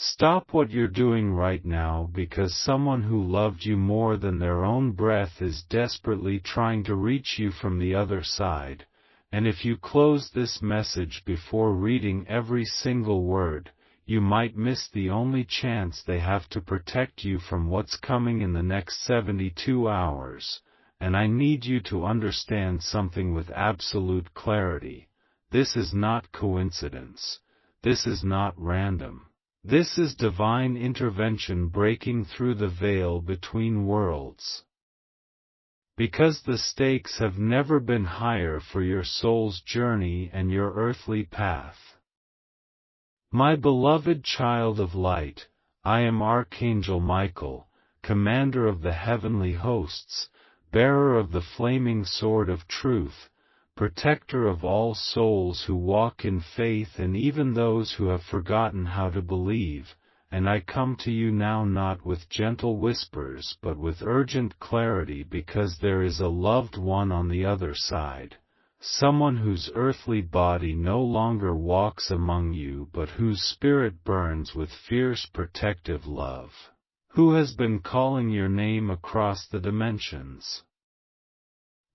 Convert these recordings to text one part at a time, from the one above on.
Stop what you're doing right now because someone who loved you more than their own breath is desperately trying to reach you from the other side, and if you close this message before reading every single word, you might miss the only chance they have to protect you from what's coming in the next 72 hours, and I need you to understand something with absolute clarity. This is not coincidence. This is not random. This is divine intervention breaking through the veil between worlds. Because the stakes have never been higher for your soul's journey and your earthly path. My beloved child of light, I am Archangel Michael, commander of the heavenly hosts, bearer of the flaming sword of truth, protector of all souls who walk in faith and even those who have forgotten how to believe, and I come to you now not with gentle whispers but with urgent clarity because there is a loved one on the other side, someone whose earthly body no longer walks among you but whose spirit burns with fierce protective love, who has been calling your name across the dimensions.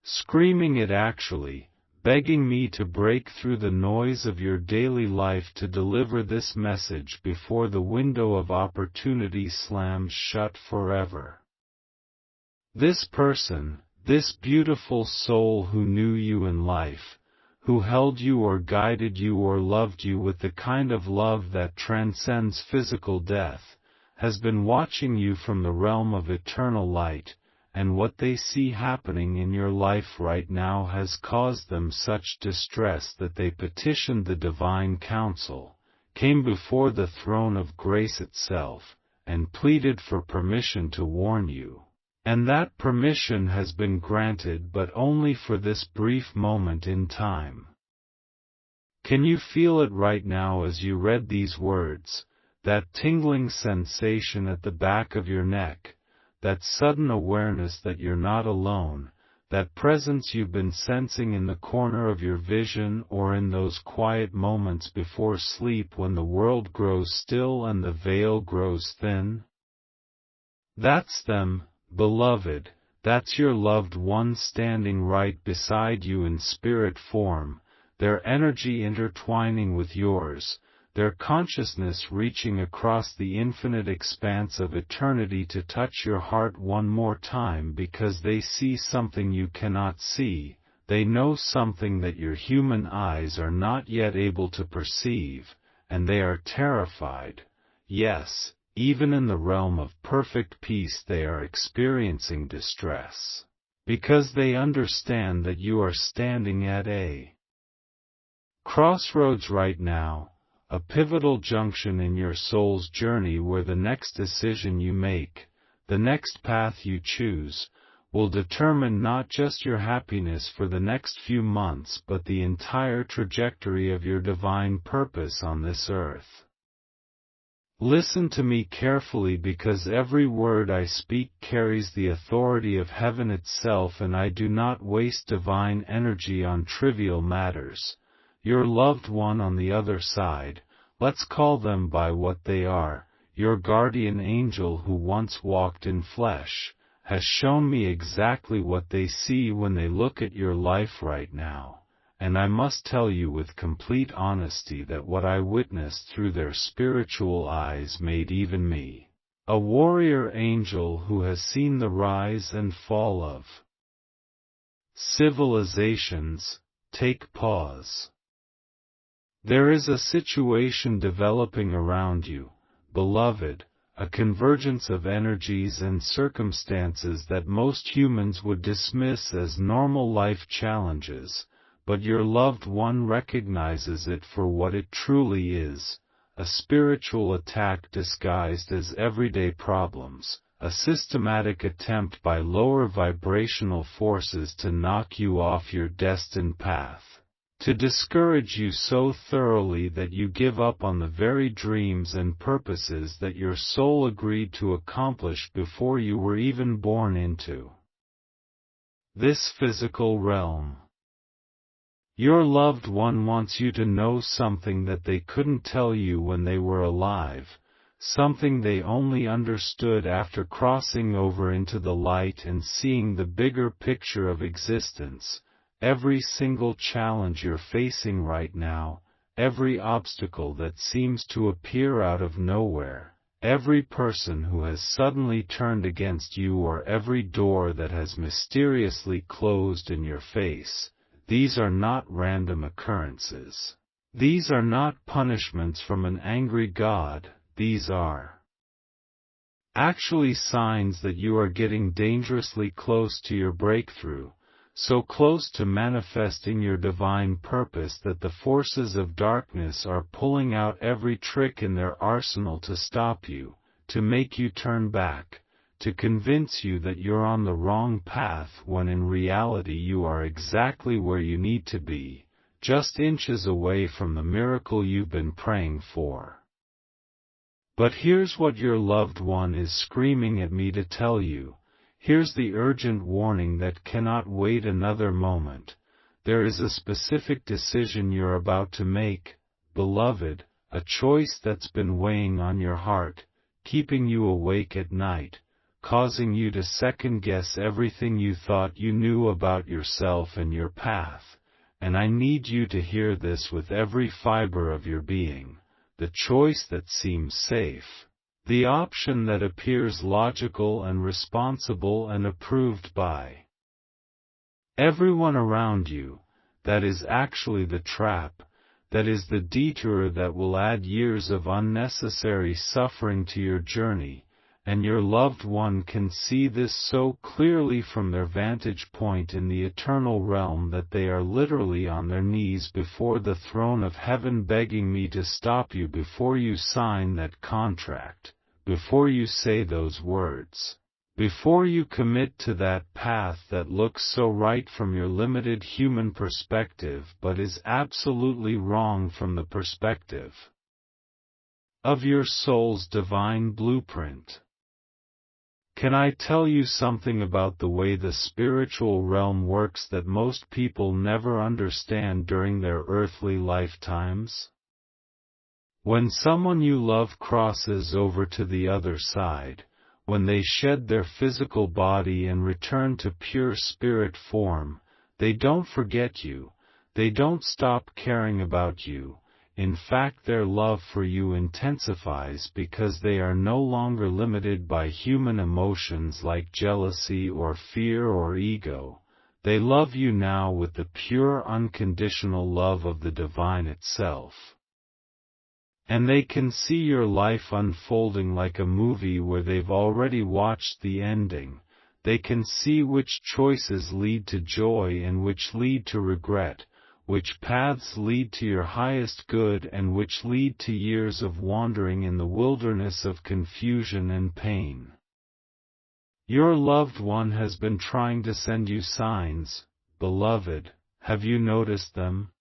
Screaming it actually, begging me to break through the noise of your daily life to deliver this message before the window of opportunity slams shut forever. This person, this beautiful soul who knew you in life, who held you or guided you or loved you with the kind of love that transcends physical death, has been watching you from the realm of eternal light, and what they see happening in your life right now has caused them such distress that they petitioned the divine council, came before the throne of grace itself, and pleaded for permission to warn you. And that permission has been granted but only for this brief moment in time. Can you feel it right now as you read these words, that tingling sensation at the back of your neck? That sudden awareness that you're not alone, that presence you've been sensing in the corner of your vision or in those quiet moments before sleep when the world grows still and the veil grows thin? That's them, beloved, that's your loved one standing right beside you in spirit form, their energy intertwining with yours, their consciousness reaching across the infinite expanse of eternity to touch your heart one more time because they see something you cannot see, they know something that your human eyes are not yet able to perceive, and they are terrified. Yes, even in the realm of perfect peace they are experiencing distress, because they understand that you are standing at a crossroads right now, a pivotal junction in your soul's journey where the next decision you make, the next path you choose, will determine not just your happiness for the next few months but the entire trajectory of your divine purpose on this earth. Listen to me carefully because every word I speak carries the authority of heaven itself, and I do not waste divine energy on trivial matters. Your loved one on the other side, let's call them by what they are, your guardian angel who once walked in flesh, has shown me exactly what they see when they look at your life right now, and I must tell you with complete honesty that what I witnessed through their spiritual eyes made even me, a warrior angel who has seen the rise and fall of civilizations, take pause. There is a situation developing around you, beloved, a convergence of energies and circumstances that most humans would dismiss as normal life challenges, but your loved one recognizes it for what it truly is, a spiritual attack disguised as everyday problems, a systematic attempt by lower vibrational forces to knock you off your destined path, to discourage you so thoroughly that you give up on the very dreams and purposes that your soul agreed to accomplish before you were even born into this physical realm. Your loved one wants you to know something that they couldn't tell you when they were alive, something they only understood after crossing over into the light and seeing the bigger picture of existence. Every single challenge you're facing right now, every obstacle that seems to appear out of nowhere, every person who has suddenly turned against you, or every door that has mysteriously closed in your face, these are not random occurrences. These are not punishments from an angry God, these are actually signs that you are getting dangerously close to your breakthrough, so close to manifesting your divine purpose that the forces of darkness are pulling out every trick in their arsenal to stop you, to make you turn back, to convince you that you're on the wrong path when in reality you are exactly where you need to be, just inches away from the miracle you've been praying for. But here's what your loved one is screaming at me to tell you. Here's the urgent warning that cannot wait another moment. There is a specific decision you're about to make, beloved, a choice that's been weighing on your heart, keeping you awake at night, causing you to second-guess everything you thought you knew about yourself and your path. And I need you to hear this with every fiber of your being. The choice that seems safe, the option that appears logical and responsible and approved by everyone around you, that is actually the trap, that is the detour that will add years of unnecessary suffering to your journey, and your loved one can see this so clearly from their vantage point in the eternal realm that they are literally on their knees before the throne of heaven begging me to stop you before you sign that contract, before you say those words, before you commit to that path that looks so right from your limited human perspective but is absolutely wrong from the perspective of your soul's divine blueprint. Can I tell you something about the way the spiritual realm works that most people never understand during their earthly lifetimes? When someone you love crosses over to the other side, when they shed their physical body and return to pure spirit form, they don't forget you, they don't stop caring about you. In fact, their love for you intensifies because they are no longer limited by human emotions like jealousy or fear or ego. They love you now with the pure unconditional love of the divine itself. And they can see your life unfolding like a movie where they've already watched the ending. They can see which choices lead to joy and which lead to regret, which paths lead to your highest good and which lead to years of wandering in the wilderness of confusion and pain. Your loved one has been trying to send you signs, beloved, have you noticed them?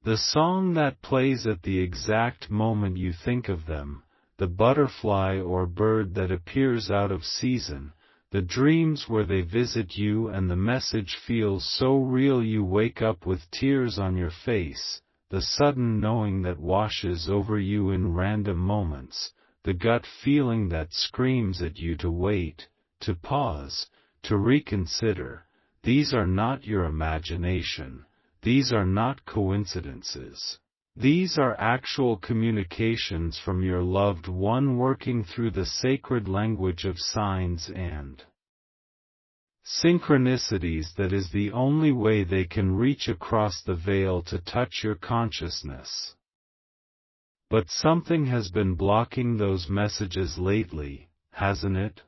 The song that plays at the exact moment you think of them, the butterfly or bird that appears out of season, the dreams where they visit you and the message feels so real you wake up with tears on your face, the sudden knowing that washes over you in random moments, the gut feeling that screams at you to wait, to pause, to reconsider. These are not your imagination. These are not coincidences. These are actual communications from your loved one working through the sacred language of signs and synchronicities that is the only way they can reach across the veil to touch your consciousness. But something has been blocking those messages lately, hasn't it?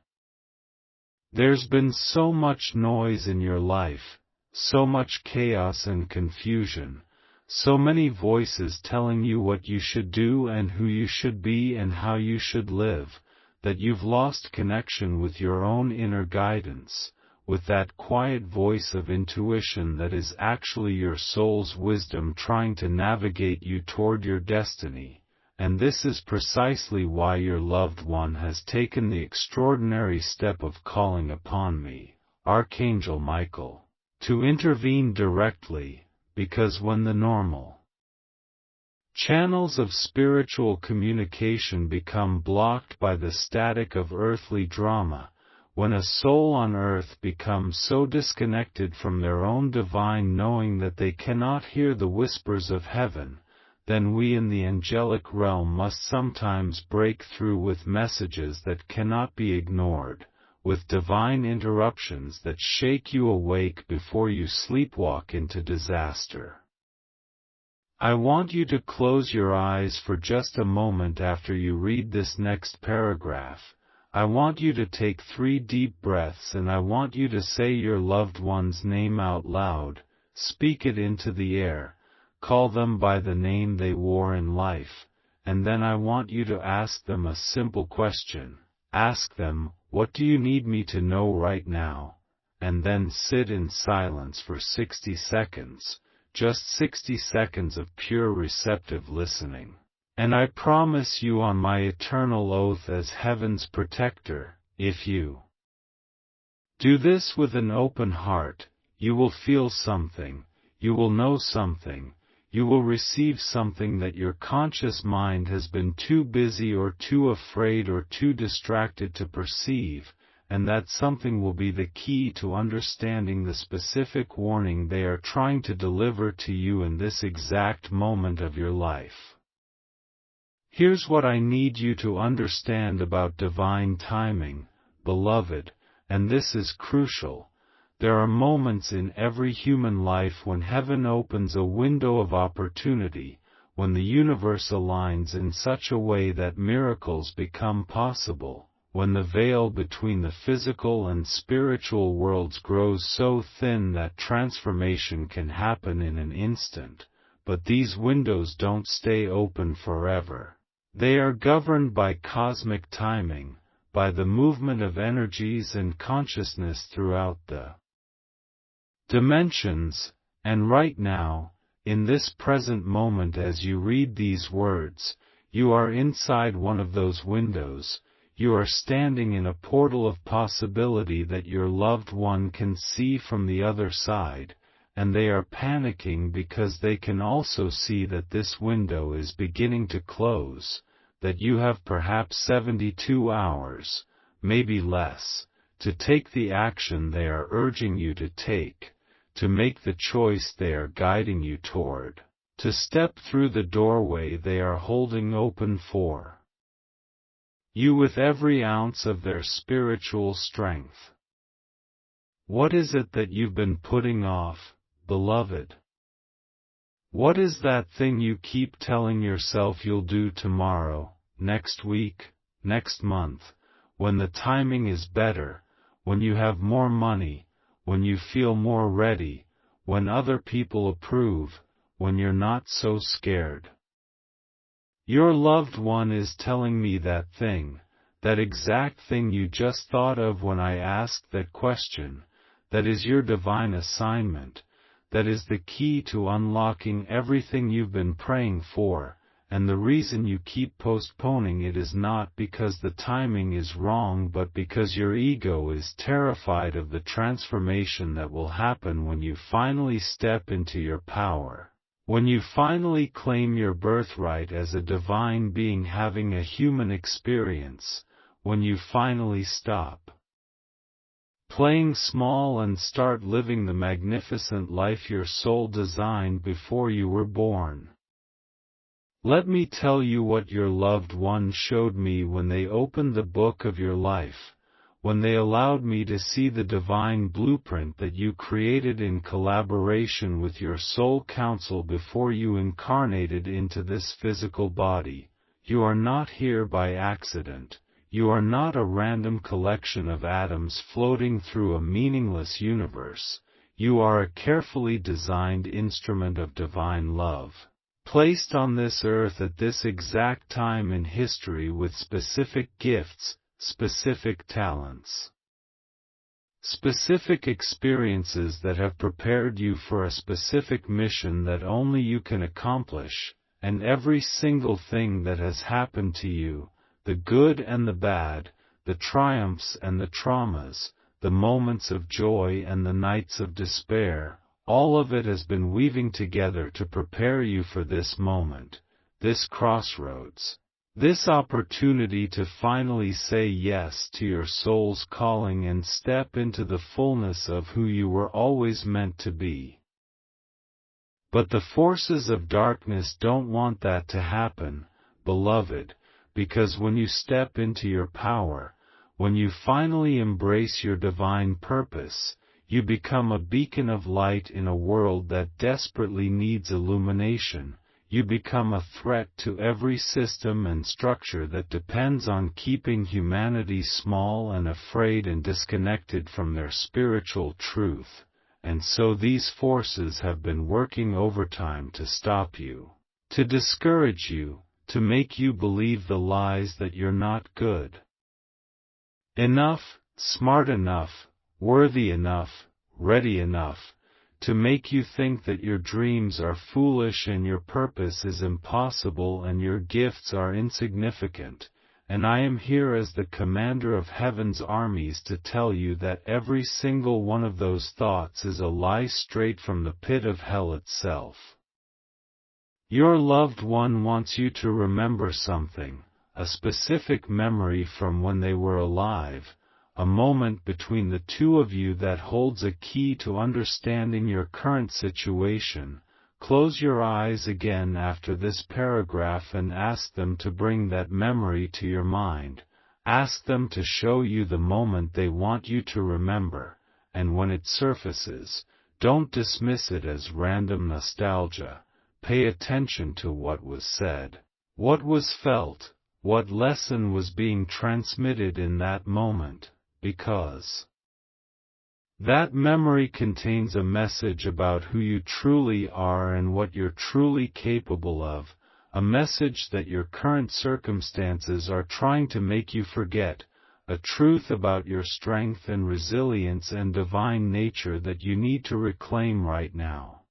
There's been so much noise in your life, so much chaos and confusion, so many voices telling you what you should do and who you should be and how you should live, that you've lost connection with your own inner guidance, with that quiet voice of intuition that is actually your soul's wisdom trying to navigate you toward your destiny. And this is precisely why your loved one has taken the extraordinary step of calling upon me, Archangel Michael, to intervene directly, because when the normal Channels of spiritual communication become blocked by the static of earthly drama. When a soul on earth becomes so disconnected from their own divine knowing that they cannot hear the whispers of heaven, then we in the angelic realm must sometimes break through with messages that cannot be ignored, with divine interruptions that shake you awake before you sleepwalk into disaster. I want you to close your eyes for just a moment after you read this next paragraph. I want you to take 3 deep breaths and I want you to say your loved one's name out loud, speak it into the air, call them by the name they wore in life, and then I want you to ask them a simple question. Ask them, what do you need me to know right now? And then sit in silence for 60 seconds, just 60 seconds of pure receptive listening. And I promise you on my eternal oath as heaven's protector, if you do this with an open heart, you will feel something, you will know something, you will receive something that your conscious mind has been too busy or too afraid or too distracted to perceive, and that something will be the key to understanding the specific warning they are trying to deliver to you in this exact moment of your life. Here's what I need you to understand about divine timing, beloved, and this is crucial. There are moments in every human life when heaven opens a window of opportunity, when the universe aligns in such a way that miracles become possible, when the veil between the physical and spiritual worlds grows so thin that transformation can happen in an instant. But these windows don't stay open forever. They are governed by cosmic timing, by the movement of energies and consciousness throughout the dimensions, and right now, in this present moment as you read these words, you are inside one of those windows, you are standing in a portal of possibility that your loved one can see from the other side, and they are panicking because they can also see that this window is beginning to close, that you have perhaps 72 hours, maybe less, to take the action they are urging you to take, to make the choice they are guiding you toward, to step through the doorway they are holding open for you with every ounce of their spiritual strength. What is it that you've been putting off, beloved? What is that thing you keep telling yourself you'll do tomorrow, next week, next month, when the timing is better, when you have more money, when you feel more ready, when other people approve, when you're not so scared? Your loved one is telling me that thing, that exact thing you just thought of when I asked that question, that is your divine assignment, that is the key to unlocking everything you've been praying for, and the reason you keep postponing it is not because the timing is wrong but because your ego is terrified of the transformation that will happen when you finally step into your power. When you finally claim your birthright as a divine being having a human experience, when you finally stop playing small and start living the magnificent life your soul designed before you were born. Let me tell you what your loved one showed me when they opened the book of your life, when they allowed me to see the divine blueprint that you created in collaboration with your soul council before you incarnated into this physical body. You are not here by accident. You are not a random collection of atoms floating through a meaningless universe. You are a carefully designed instrument of divine love, placed on this earth at this exact time in history with specific gifts, specific talents, specific experiences that have prepared you for a specific mission that only you can accomplish, and every single thing that has happened to you, the good and the bad, the triumphs and the traumas, the moments of joy and the nights of despair, all of it has been weaving together to prepare you for this moment, this crossroads. This opportunity to finally say yes to your soul's calling and step into the fullness of who you were always meant to be. But the forces of darkness don't want that to happen, beloved, because when you step into your power, when you finally embrace your divine purpose, you become a beacon of light in a world that desperately needs illumination. You become a threat to every system and structure that depends on keeping humanity small and afraid and disconnected from their spiritual truth, and so these forces have been working overtime to stop you, to discourage you, to make you believe the lies that you're not good enough, smart enough, worthy enough, ready enough, to make you think that your dreams are foolish and your purpose is impossible and your gifts are insignificant, and I am here as the commander of heaven's armies to tell you that every single one of those thoughts is a lie straight from the pit of hell itself. Your loved one wants you to remember something, a specific memory from when they were alive, a moment between the two of you that holds a key to understanding your current situation. Close your eyes again after this paragraph and ask them to bring that memory to your mind. Ask them to show you the moment they want you to remember, and when it surfaces, don't dismiss it as random nostalgia. Pay attention to what was said, what was felt, what lesson was being transmitted in that moment. Because that memory contains a message about who you truly are and what you're truly capable of, a message that your current circumstances are trying to make you forget, a truth about your strength and resilience and divine nature that you need to reclaim right now.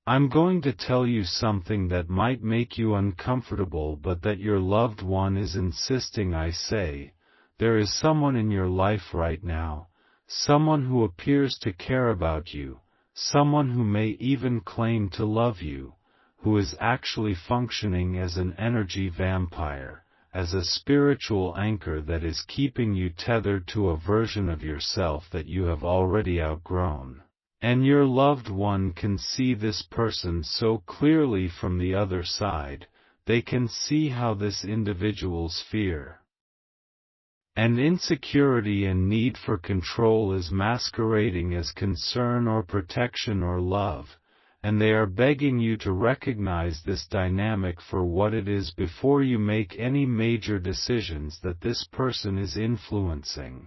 I'm going to tell you something that might make you uncomfortable, but that your loved one is insisting I say. There is someone in your life right now, someone who appears to care about you, someone who may even claim to love you, who is actually functioning as an energy vampire, as a spiritual anchor that is keeping you tethered to a version of yourself that you have already outgrown. And your loved one can see this person so clearly from the other side, they can see how this individual's fear and insecurity and need for control is masquerading as concern or protection or love, and they are begging you to recognize this dynamic for what it is before you make any major decisions that this person is influencing.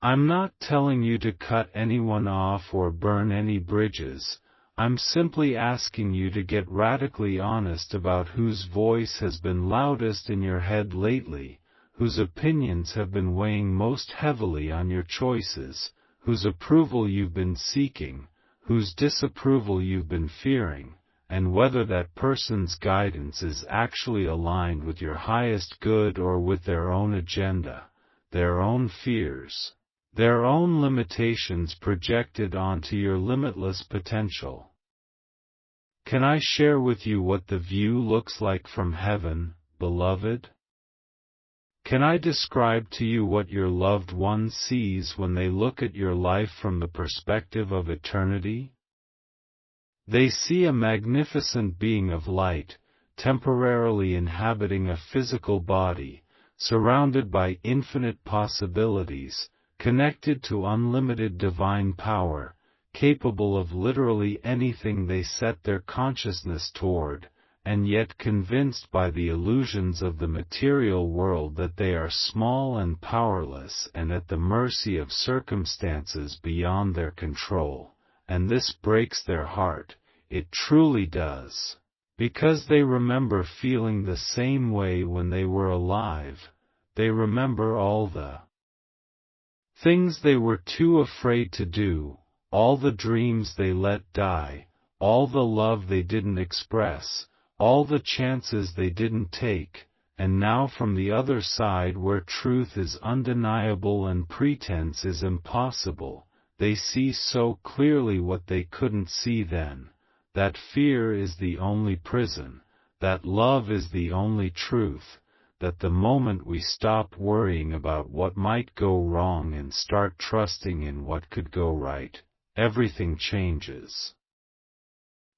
I'm not telling you to cut anyone off or burn any bridges. I'm simply asking you to get radically honest about whose voice has been loudest in your head lately, whose opinions have been weighing most heavily on your choices, whose approval you've been seeking, whose disapproval you've been fearing, and whether that person's guidance is actually aligned with your highest good or with their own agenda, their own fears, their own limitations projected onto your limitless potential. Can I share with you what the view looks like from heaven, beloved? Can I describe to you what your loved one sees when they look at your life from the perspective of eternity? They see a magnificent being of light, temporarily inhabiting a physical body, surrounded by infinite possibilities, connected to unlimited divine power, capable of literally anything they set their consciousness toward, and yet convinced by the illusions of the material world that they are small and powerless and at the mercy of circumstances beyond their control, and this breaks their heart, it truly does, because they remember feeling the same way when they were alive. They remember all the things they were too afraid to do, all the dreams they let die, all the love they didn't express, all the chances they didn't take, and now from the other side where truth is undeniable and pretense is impossible, they see so clearly what they couldn't see then. that fear is the only prison, that love is the only truth, that the moment we stop worrying about what might go wrong and start trusting in what could go right, everything changes.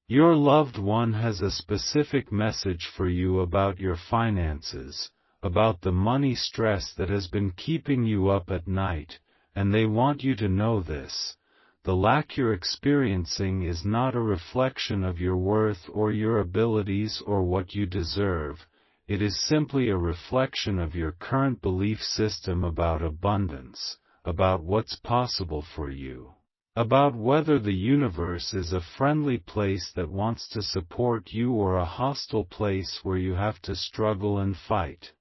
Your loved one has a specific message for you about your finances, about the money stress that has been keeping you up at night, and they want you to know this. The lack you're experiencing is not a reflection of your worth or your abilities or what you deserve. It is simply a reflection of your current belief system about abundance, about what's possible for you, about whether the universe is a friendly place that wants to support you or a hostile place where you have to struggle and fight.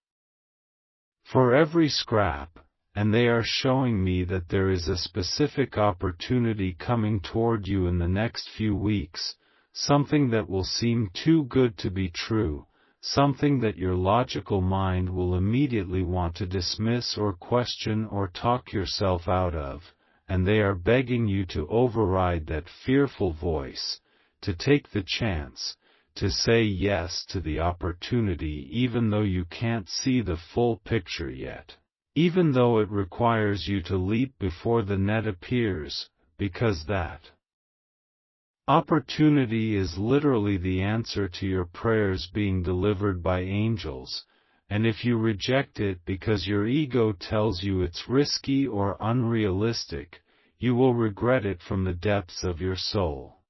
For every scrap, and they are showing me that there is a specific opportunity coming toward you in the next few weeks, something that will seem too good to be true, something that your logical mind will immediately want to dismiss or question or talk yourself out of, and they are begging you to override that fearful voice, to take the chance, to say yes to the opportunity even though you can't see the full picture yet, even though it requires you to leap before the net appears, because that opportunity is literally the answer to your prayers being delivered by angels, and if you reject it because your ego tells you it's risky or unrealistic, you will regret it from the depths of your soul.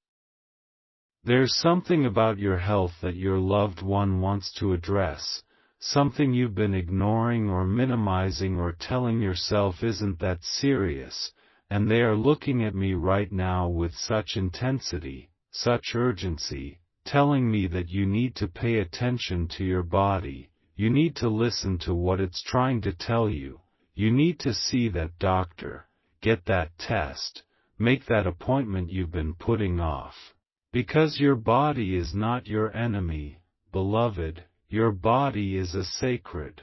There's something about your health that your loved one wants to address, something you've been ignoring or minimizing or telling yourself isn't that serious, and they are looking at me right now with such intensity, such urgency, telling me that you need to pay attention to your body, you need to listen to what it's trying to tell you, you need to see that doctor, get that test, make that appointment you've been putting off. Because your body is not your enemy, beloved, your body is a sacred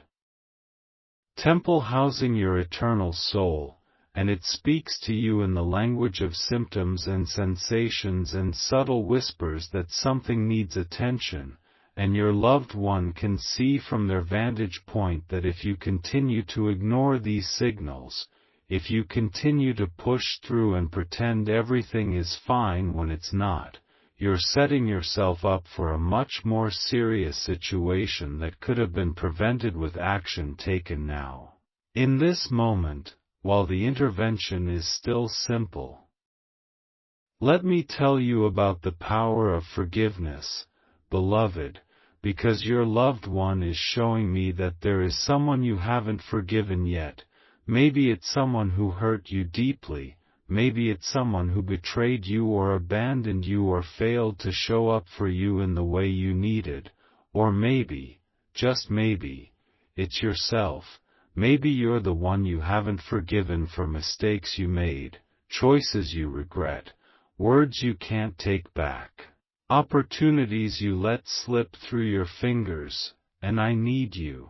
temple housing your eternal soul, and it speaks to you in the language of symptoms and sensations and subtle whispers that something needs attention, and your loved one can see from their vantage point that if you continue to ignore these signals, if you continue to push through and pretend everything is fine when it's not, you're setting yourself up for a much more serious situation that could have been prevented with action taken now, in this moment, while the intervention is still simple. Let me tell you about the power of forgiveness, beloved, because your loved one is showing me that there is someone you haven't forgiven yet. Maybe it's someone who hurt you deeply, maybe it's someone who betrayed you or abandoned you or failed to show up for you in the way you needed, or maybe, just maybe, it's yourself. Maybe you're the one you haven't forgiven for mistakes you made, choices you regret, words you can't take back, opportunities you let slip through your fingers, and I need you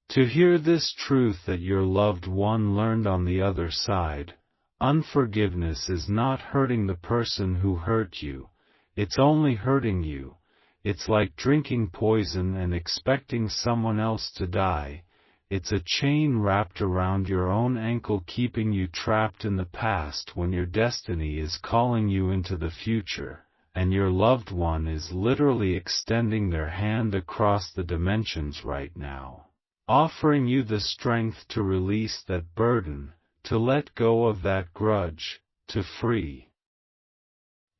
to hear this truth that your loved one learned on the other side. Unforgiveness is not hurting the person who hurt you, it's only hurting you. It's like drinking poison and expecting someone else to die. It's a chain wrapped around your own ankle keeping you trapped in the past when your destiny is calling you into the future, and your loved one is literally extending their hand across the dimensions right now, offering you the strength to release that burden, to let go of that grudge, to free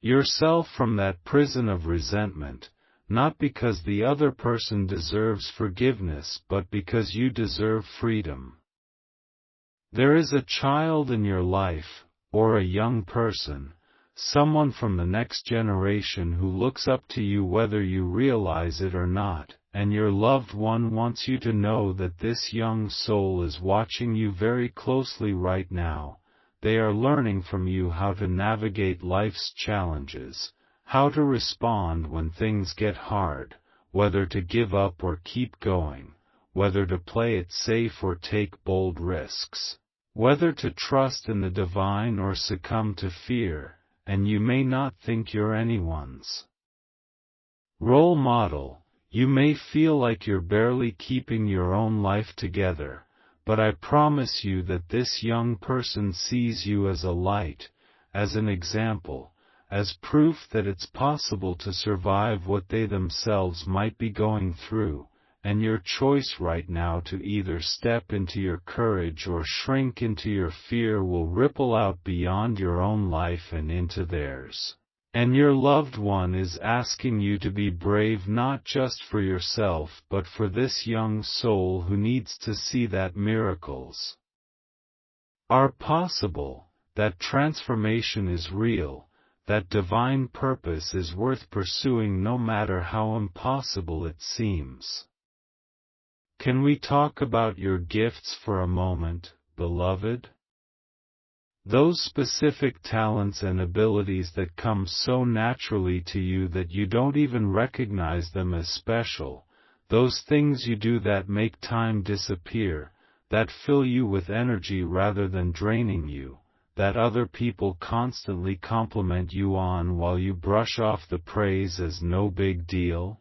yourself from that prison of resentment, not because the other person deserves forgiveness but because you deserve freedom. There is a child in your life, or a young person, someone from the next generation who looks up to you whether you realize it or not, and your loved one wants you to know that this young soul is watching you very closely right now. They are learning from you how to navigate life's challenges, how to respond when things get hard, whether to give up or keep going, whether to play it safe or take bold risks, whether to trust in the divine or succumb to fear, and you may not think you're anyone's role model. You may feel like you're barely keeping your own life together, but I promise you that this young person sees you as a light, as an example, as proof that it's possible to survive what they themselves might be going through, and your choice right now to either step into your courage or shrink into your fear will ripple out beyond your own life and into theirs. And your loved one is asking you to be brave not just for yourself but for this young soul who needs to see that miracles are possible, that transformation is real, that divine purpose is worth pursuing no matter how impossible it seems. Can we talk about your gifts for a moment, beloved? Those specific talents and abilities that come so naturally to you that you don't even recognize them as special, those things you do that make time disappear, that fill you with energy rather than draining you, that other people constantly compliment you on while you brush off the praise as no big deal?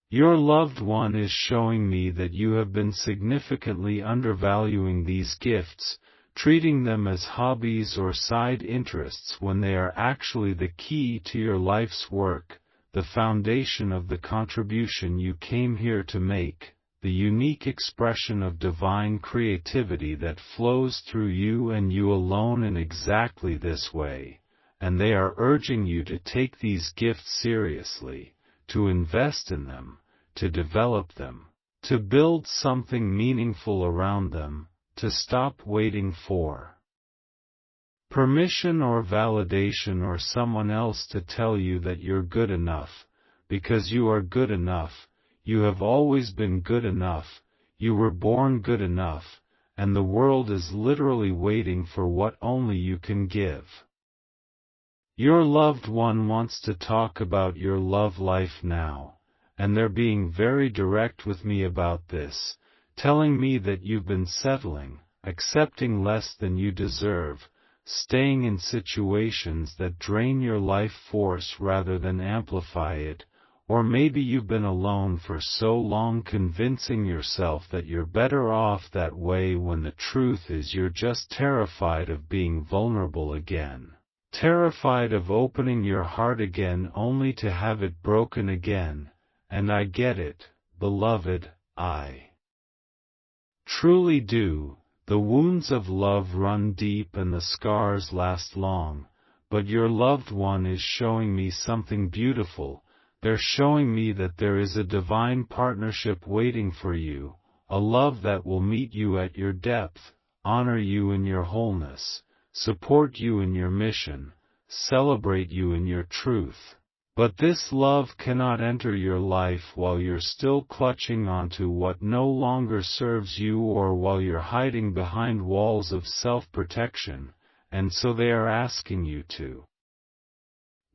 Your loved one is showing me that you have been significantly undervaluing these gifts, treating them as hobbies or side interests when they are actually the key to your life's work, the foundation of the contribution you came here to make, the unique expression of divine creativity that flows through you and you alone in exactly this way, and they are urging you to take these gifts seriously, to invest in them, to develop them, to build something meaningful around them, to stop waiting for permission or validation or someone else to tell you that you're good enough, because you are good enough, you have always been good enough, you were born good enough, and the world is literally waiting for what only you can give. Your loved one wants to talk about your love life now, and they're being very direct with me about this, telling me that you've been settling, accepting less than you deserve, staying in situations that drain your life force rather than amplify it, or maybe you've been alone for so long convincing yourself that you're better off that way when the truth is you're just terrified of being vulnerable again, terrified of opening your heart again only to have it broken again, and I get it, beloved, I truly do. The wounds of love run deep and the scars last long, but your loved one is showing me something beautiful. They're showing me that there is a divine partnership waiting for you, a love that will meet you at your depth, honor you in your wholeness, support you in your mission, celebrate you in your truth. But this love cannot enter your life while you're still clutching onto what no longer serves you or while you're hiding behind walls of self-protection, and so they are asking you to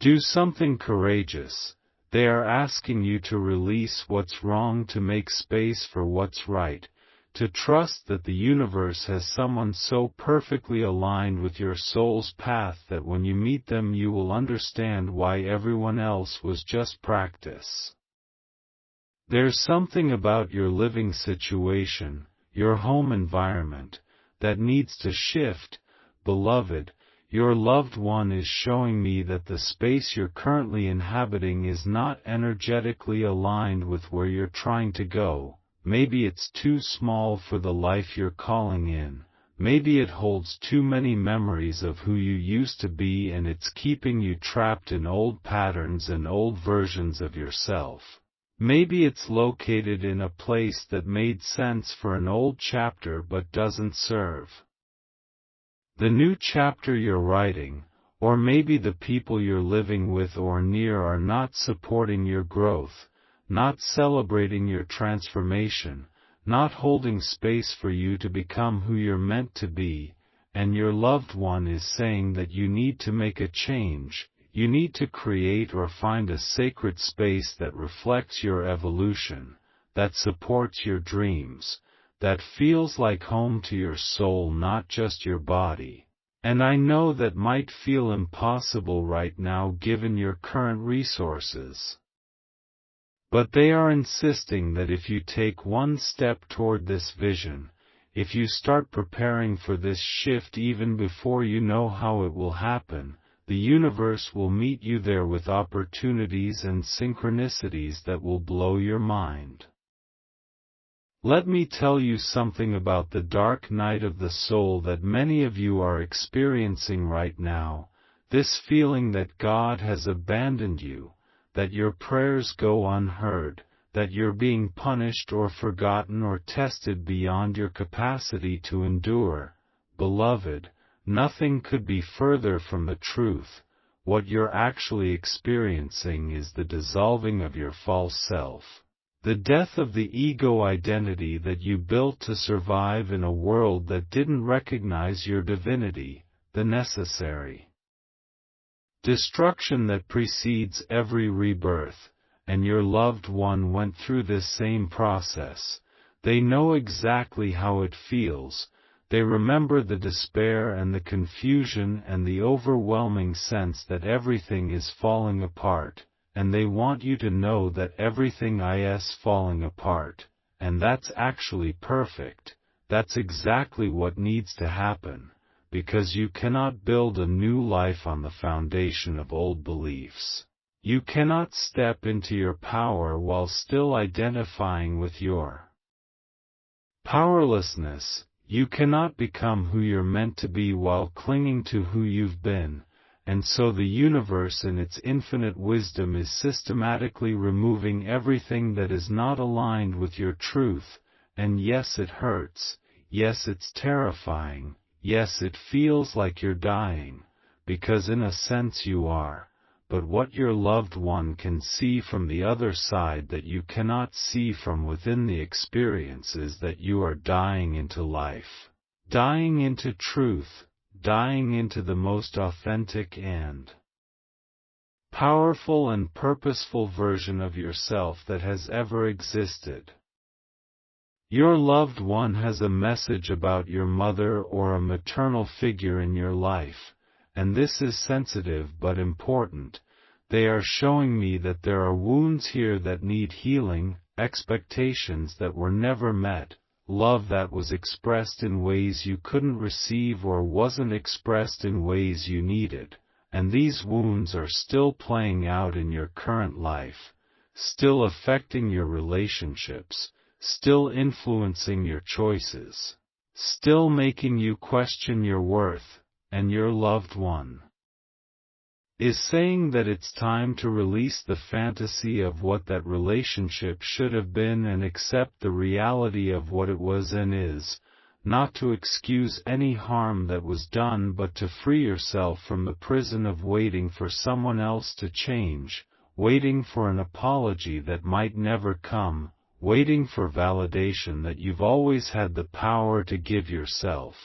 do something courageous. They are asking you to release what's wrong to make space for what's right, to trust that the universe has someone so perfectly aligned with your soul's path that when you meet them you will understand why everyone else was just practice. There's something about your living situation, your home environment, that needs to shift, beloved. Your loved one is showing me that the space you're currently inhabiting is not energetically aligned with where you're trying to go. Maybe it's too small for the life you're calling in, maybe it holds too many memories of who you used to be and it's keeping you trapped in old patterns and old versions of yourself. Maybe it's located in a place that made sense for an old chapter but doesn't serve the new chapter you're writing, or maybe the people you're living with or near are not supporting your growth, not celebrating your transformation, not holding space for you to become who you're meant to be, and your loved one is saying that you need to make a change, you need to create or find a sacred space that reflects your evolution, that supports your dreams, that feels like home to your soul, not just your body. And I know that might feel impossible right now given your current resources. But they are insisting that if you take one step toward this vision, if you start preparing for this shift even before you know how it will happen, the universe will meet you there with opportunities and synchronicities that will blow your mind. Let me tell you something about the dark night of the soul that many of you are experiencing right now, this feeling that God has abandoned you, that your prayers go unheard, that you're being punished or forgotten or tested beyond your capacity to endure. Beloved, nothing could be further from the truth. What you're actually experiencing is the dissolving of your false self. The death of the ego identity that you built to survive in a world that didn't recognize your divinity, the necessary destruction that precedes every rebirth, and your loved one went through this same process. They know exactly how it feels. They remember the despair and the confusion and the overwhelming sense that everything is falling apart. And they want you to know that everything is falling apart, and that's actually perfect. That's exactly what needs to happen, because you cannot build a new life on the foundation of old beliefs. You cannot step into your power while still identifying with your powerlessness. You cannot become who you're meant to be while clinging to who you've been. And so the universe in its infinite wisdom is systematically removing everything that is not aligned with your truth, and yes, it hurts, yes, it's terrifying, yes, it feels like you're dying, because in a sense you are, but what your loved one can see from the other side that you cannot see from within the experience is that you are dying into life, dying into truth, dying into the most authentic and powerful and purposeful version of yourself that has ever existed. Your loved one has a message about your mother or a maternal figure in your life, and this is sensitive but important. They are showing me that there are wounds here that need healing, expectations that were never met, love that was expressed in ways you couldn't receive or wasn't expressed in ways you needed, and these wounds are still playing out in your current life, still affecting your relationships, still influencing your choices, still making you question your worth, and your loved one is saying that it's time to release the fantasy of what that relationship should have been and accept the reality of what it was and is, not to excuse any harm that was done but to free yourself from the prison of waiting for someone else to change, waiting for an apology that might never come, waiting for validation that you've always had the power to give yourself.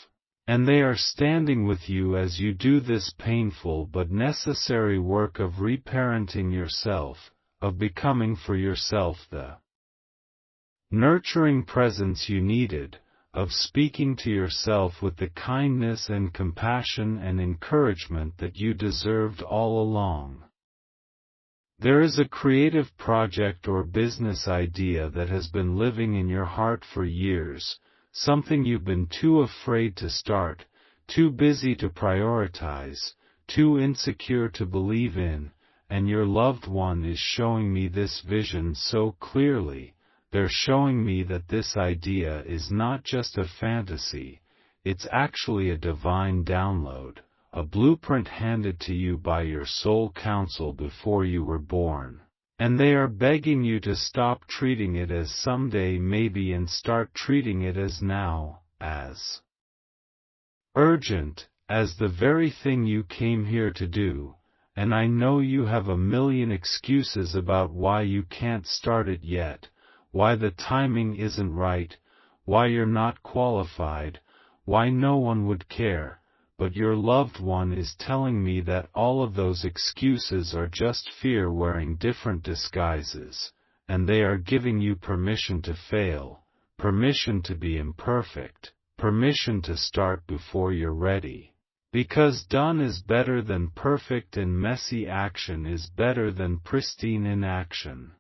And they are standing with you as you do this painful but necessary work of reparenting yourself, of becoming for yourself the nurturing presence you needed, of speaking to yourself with the kindness and compassion and encouragement that you deserved all along. There is a creative project or business idea that has been living in your heart for years, something you've been too afraid to start, too busy to prioritize, too insecure to believe in, and your loved one is showing me this vision so clearly. They're showing me that this idea is not just a fantasy, it's actually a divine download, a blueprint handed to you by your soul council before you were born. And they are begging you to stop treating it as someday maybe and start treating it as now, as urgent, as the very thing you came here to do, and I know you have a million excuses about why you can't start it yet, why the timing isn't right, why you're not qualified, why no one would care. But your loved one is telling me that all of those excuses are just fear wearing different disguises, and they are giving you permission to fail, permission to be imperfect, permission to start before you're ready. Because done is better than perfect and messy action is better than pristine inaction.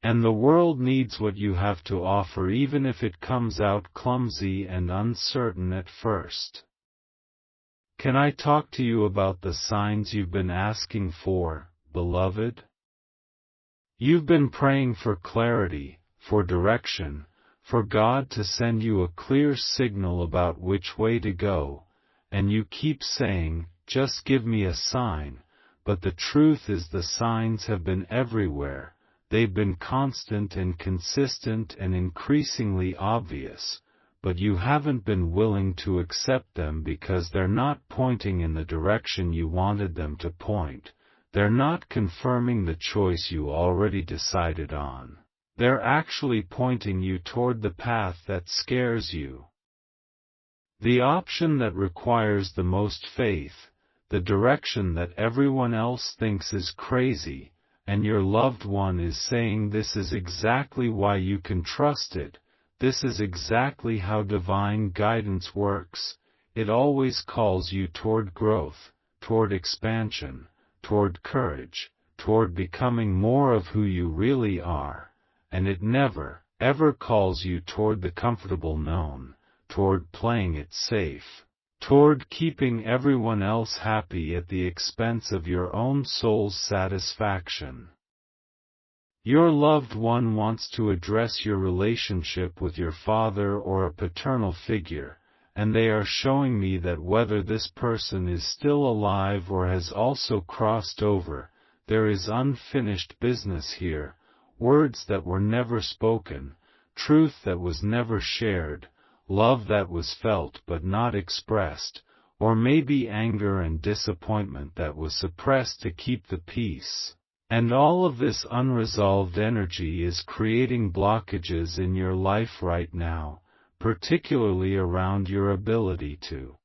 And the world needs what you have to offer even if it comes out clumsy and uncertain at first. Can I talk to you about the signs you've been asking for, beloved? You've been praying for clarity, for direction, for God to send you a clear signal about which way to go, and you keep saying, "Just give me a sign," but the truth is the signs have been everywhere. They've been constant and consistent and increasingly obvious, but you haven't been willing to accept them because they're not pointing in the direction you wanted them to point. They're not confirming the choice you already decided on. They're actually pointing you toward the path that scares you. The option that requires the most faith, the direction that everyone else thinks is crazy, and your loved one is saying this is exactly why you can trust it, this is exactly how divine guidance works. It always calls you toward growth, toward expansion, toward courage, toward becoming more of who you really are, and it never, ever calls you toward the comfortable known, toward playing it safe, toward keeping everyone else happy at the expense of your own soul's satisfaction. Your loved one wants to address your relationship with your father or a paternal figure, and they are showing me that whether this person is still alive or has also crossed over, there is unfinished business here, words that were never spoken, truth that was never shared, love that was felt but not expressed, or maybe anger and disappointment that was suppressed to keep the peace. And all of this unresolved energy is creating blockages in your life right now, particularly around your ability to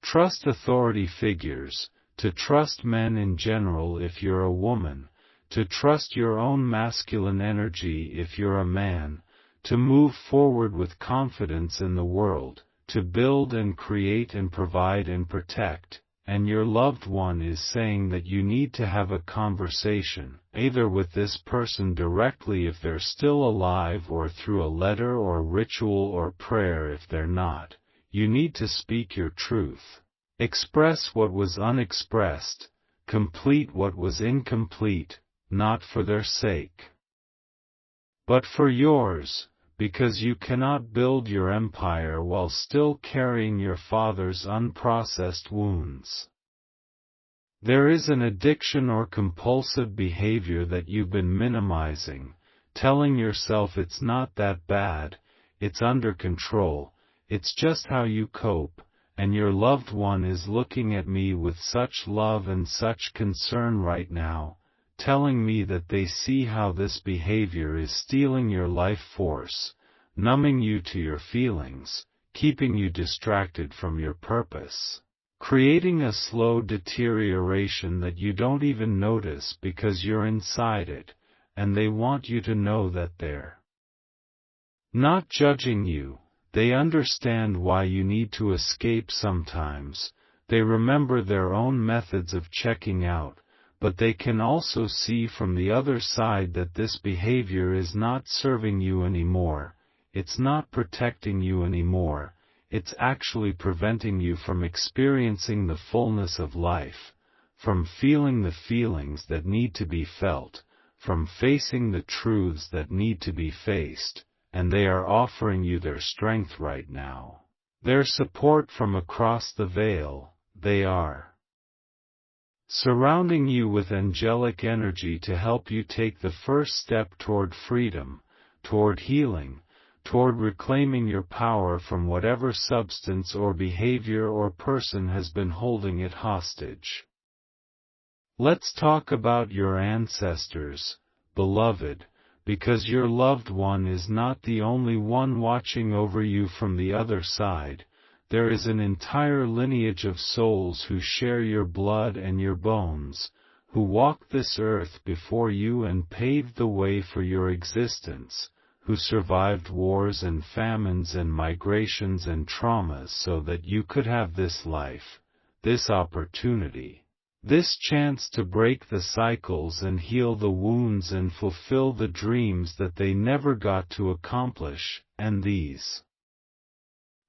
trust authority figures, to trust men in general if you're a woman, to trust your own masculine energy if you're a man, to move forward with confidence in the world, to build and create and provide and protect. And your loved one is saying that you need to have a conversation, either with this person directly if they're still alive or through a letter or ritual or prayer if they're not. You need to speak your truth. Express what was unexpressed, complete what was incomplete, not for their sake, but for yours, because you cannot build your empire while still carrying your father's unprocessed wounds. There is an addiction or compulsive behavior that you've been minimizing, telling yourself it's not that bad, it's under control, it's just how you cope, and your loved one is looking at me with such love and such concern right now, telling me that they see how this behavior is stealing your life force, numbing you to your feelings, keeping you distracted from your purpose, creating a slow deterioration that you don't even notice because you're inside it, and they want you to know that they're not judging you. They understand why you need to escape sometimes, they remember their own methods of checking out, but they can also see from the other side that this behavior is not serving you anymore, it's not protecting you anymore, it's actually preventing you from experiencing the fullness of life, from feeling the feelings that need to be felt, from facing the truths that need to be faced, and they are offering you their strength right now. Their support from across the veil, they are surrounding you with angelic energy to help you take the first step toward freedom, toward healing, toward reclaiming your power from whatever substance or behavior or person has been holding it hostage. Let's talk about your ancestors, beloved, because your loved one is not the only one watching over you from the other side. There is an entire lineage of souls who share your blood and your bones, who walked this earth before you and paved the way for your existence, who survived wars and famines and migrations and traumas so that you could have this life, this opportunity, this chance to break the cycles and heal the wounds and fulfill the dreams that they never got to accomplish, and these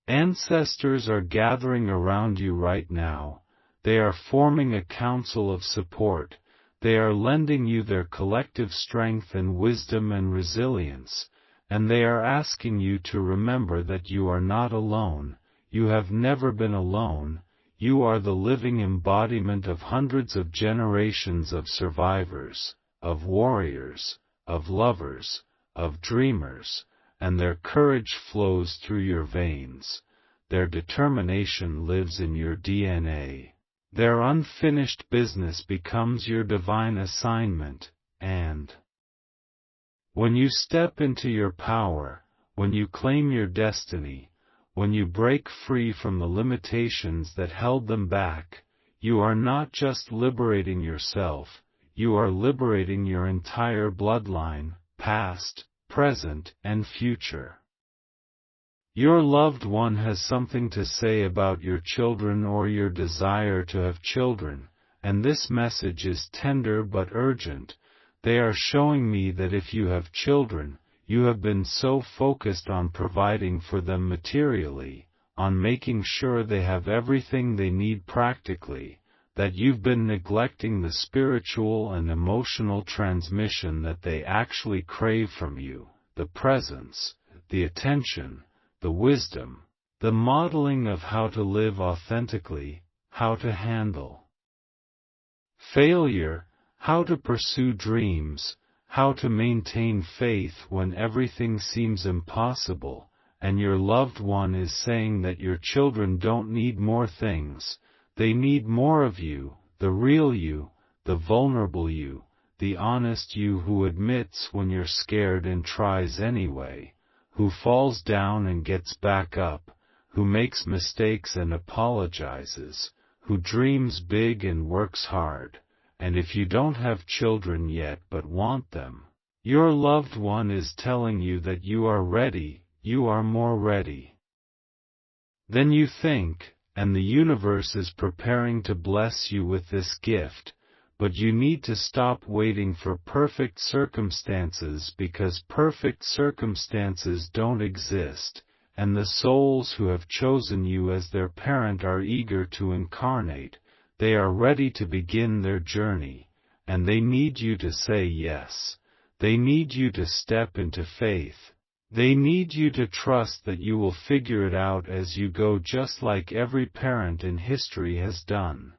ancestors are gathering around you right now. They are forming a council of support. They are lending you their collective strength and wisdom and resilience, and they are asking you to remember that you are not alone. You have never been alone. You are the living embodiment of hundreds of generations of survivors, of warriors, of lovers, of dreamers, and their courage flows through your veins. Their determination lives in your DNA. Their unfinished business becomes your divine assignment, and when you step into your power, when you claim your destiny, when you break free from the limitations that held them back, you are not just liberating yourself, you are liberating your entire bloodline, past, present, and future. Your loved one has something to say about your children or your desire to have children, and this message is tender but urgent. They are showing me that if you have children, you have been so focused on providing for them materially, on making sure they have everything they need practically, that you've been neglecting the spiritual and emotional transmission that they actually crave from you, the presence, the attention, the wisdom, the modeling of how to live authentically, how to handle failure, how to pursue dreams, how to maintain faith when everything seems impossible, and your loved one is saying that your children don't need more things, they need more of you, the real you, the vulnerable you, the honest you who admits when you're scared and tries anyway, who falls down and gets back up, who makes mistakes and apologizes, who dreams big and works hard. And if you don't have children yet but want them, your loved one is telling you that you are ready, you are more ready than you think, and the universe is preparing to bless you with this gift, but you need to stop waiting for perfect circumstances because perfect circumstances don't exist, and the souls who have chosen you as their parent are eager to incarnate. They are ready to begin their journey, and they need you to say yes. They need you to step into faith. They need you to trust that you will figure it out as you go, just like every parent in history has done.